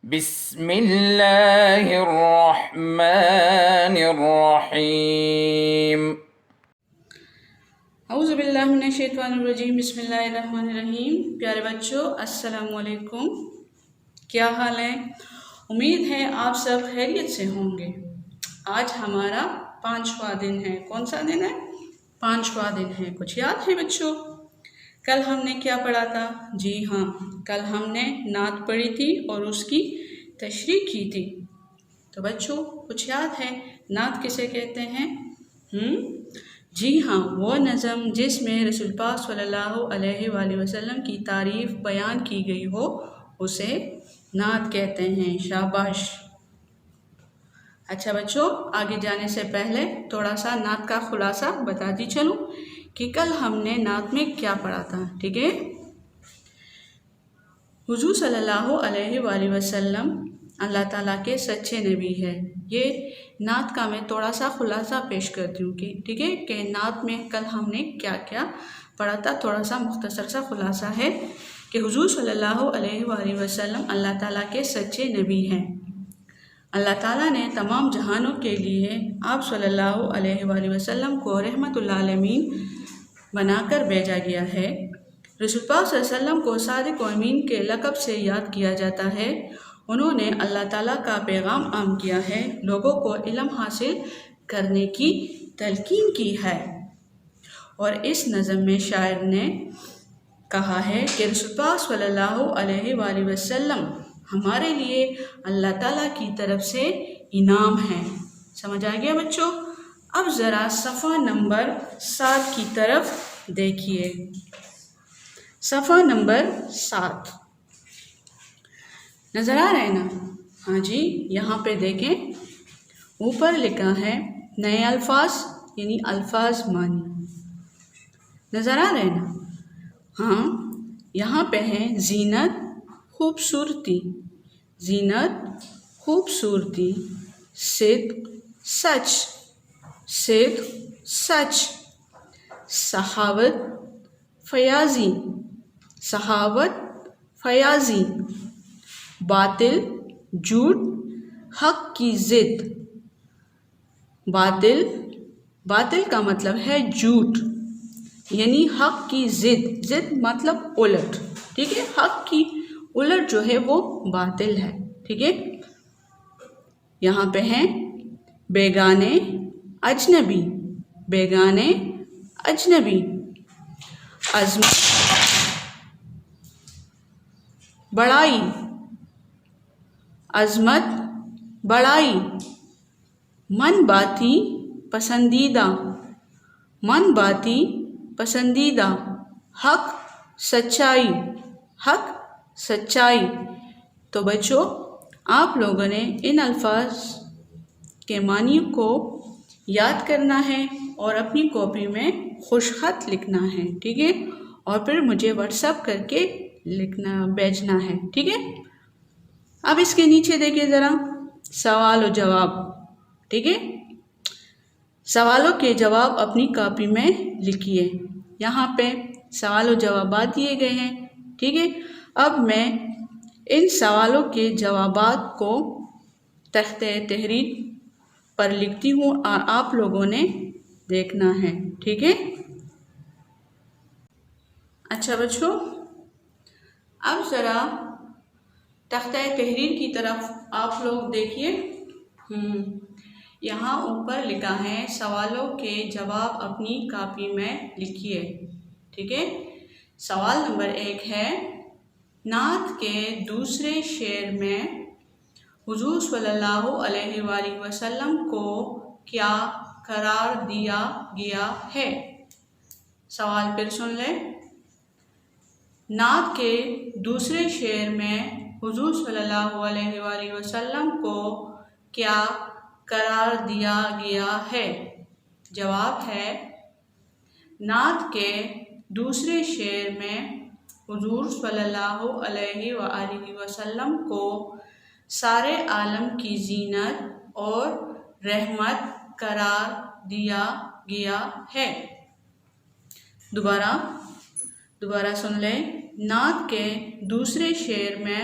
بسم اللہ الرحمن الرحیم۔ اعوذ باللہ من الشیطان الرجیم، بسم اللہ الرحمن الرحیم۔ پیارے بچوں، السلام علیکم، کیا حال ہے؟ امید ہے آپ سب خیریت سے ہوں گے۔ آج ہمارا 5واں دن ہے۔ کون سا دن ہے؟ 5واں دن ہے۔ کچھ یاد ہے بچوں؟ کل ہم نے کیا پڑھا تھا؟ جی ہاں، کل ہم نے نعت پڑھی تھی اور اس کی تشریح کی تھی۔ تو بچوں کچھ یاد ہے نعت کسے کہتے ہیں؟ جی ہاں، وہ نظم جس میں رسول پاک صلی اللہ علیہ وآلہ وسلم کی تعریف بیان کی گئی ہو اسے نعت کہتے ہیں۔ شاباش۔ اچھا بچوں، آگے جانے سے پہلے تھوڑا سا نعت کا خلاصہ بتاتی چلوں کہ کل ہم نے نعت میں کیا پڑھا تھا، ٹھیک ہے؟ حضور صلی اللہ علیہ وآلہ وسلم اللہ تعالیٰ کے سچے نبی ہے۔ یہ نعت کا میں تھوڑا سا خلاصہ پیش کرتی ہوں کہ ٹھیک ہے کہ نعت میں کل ہم نے کیا کیا پڑھا تھا۔ تھوڑا سا مختصر سا خلاصہ ہے کہ حضور صلی اللہ علیہ وآلہ وسلم اللہ تعالیٰ کے سچے نبی ہیں۔ اللہ تعالیٰ نے تمام جہانوں کے لیے آپ صلی اللہ علیہ وآلہ وسلم کو رحمت للعالمین بنا کر بھیجا گیا ہے۔ رسول پاک صلی اللہ علیہ وسلم کو صادق و امین کے لقب سے یاد کیا جاتا ہے۔ انہوں نے اللہ تعالیٰ کا پیغام عام کیا ہے، لوگوں کو علم حاصل کرنے کی تلقین کی ہے۔ اور اس نظم میں شاعر نے کہا ہے کہ رسول پاک صلی اللہ علیہ وآلہ وسلم ہمارے لیے اللہ تعالیٰ کی طرف سے انعام ہے۔ سمجھ آ گیا بچوں؟ اب ذرا صفحہ نمبر 7 کی طرف دیکھیے۔ صفحہ نمبر 7 نظر آ رہا ہے نا؟ ہاں جی، یہاں پہ دیکھیں، اوپر لکھا ہے نئے الفاظ یعنی الفاظ معنی۔ نظر آ رہے ہیں نا؟ ہاں، یہاں پہ ہے زینت، خوبصورتی، زینت، خوبصورتی، صدق، سچ، صدق، سچ، سخاوت، فیاضی، سخاوت، فیاضی، باطل، جھوٹ، حق کی ضد، باطل، باطل کا مطلب ہے جھوٹ، یعنی حق کی ضد، ضد مطلب الٹ، ٹھیک ہے؟ حق کی الٹ جو ہے وہ باطل ہے، ٹھیک ہے؟ یہاں پہ ہیں بیگانے، اجنبی، بیگانے، اجنبی، عظمت، بڑائی، عظمت، بڑائی، من باتی، پسندیدہ، من باتی، پسندیدہ، حق، سچائی، حق، سچائی۔ تو بچوں آپ لوگوں نے ان الفاظ کے معنی کو یاد کرنا ہے اور اپنی کاپی میں خوش خط لکھنا ہے، ٹھیک ہے؟ اور پھر مجھے واٹس ایپ کر کے بھیجنا ہے، ٹھیک ہے؟ اب اس کے نیچے دیکھیے ذرا سوال و جواب، ٹھیک ہے؟ سوالوں کے جواب اپنی کاپی میں لکھیے۔ یہاں پہ سوال و جوابات دیے گئے ہیں، ٹھیک ہے؟ اب میں ان سوالوں کے جوابات کو تختہ تحریر پر لکھتی ہوں اور آپ لوگوں نے دیکھنا ہے، ٹھیک ہے؟ اچھا بچوں، اب ذرا تختہ تحریر کی طرف آپ لوگ دیکھیے۔ یہاں اوپر لکھا ہے سوالوں کے جواب اپنی کاپی میں لکھیے، ٹھیک ہے؟ سوال نمبر 1 ہے، نعت کے دوسرے شعر میں حضور صلی اللہ علیہ وآلہ وسلم کو کیا قرار دیا گیا ہے؟ سوال پھر سن لیں۔ نعت کے دوسرے شعر میں حضور صلی اللہ علیہ وآلہ وسلم کو کیا قرار دیا گیا ہے؟ جواب ہے، نعت کے دوسرے شعر میں حضور صلی اللہ علیہ وآلہ وسلم کو سارے عالم کی زینت اور رحمت قرار دیا گیا ہے۔ دوبارہ سن لیں۔ نعت کے دوسرے شعر میں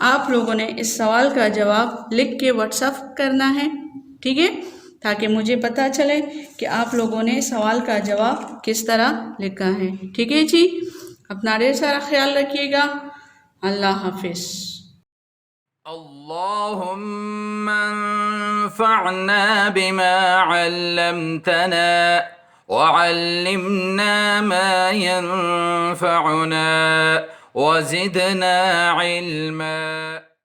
آپ لوگوں نے اس سوال کا جواب لکھ کے واٹس ایپ کرنا ہے، ٹھیک ہے، تاکہ مجھے پتہ چلے کہ آپ لوگوں نے سوال کا جواب کس طرح لکھا ہے، ٹھیک ہے جی۔ اپنا ڈھیر سارا خیال رکھیے گا۔ اللہ حافظ۔ اللهم انفعنا بما علمتنا وعلمنا ما ينفعنا وزدنا علما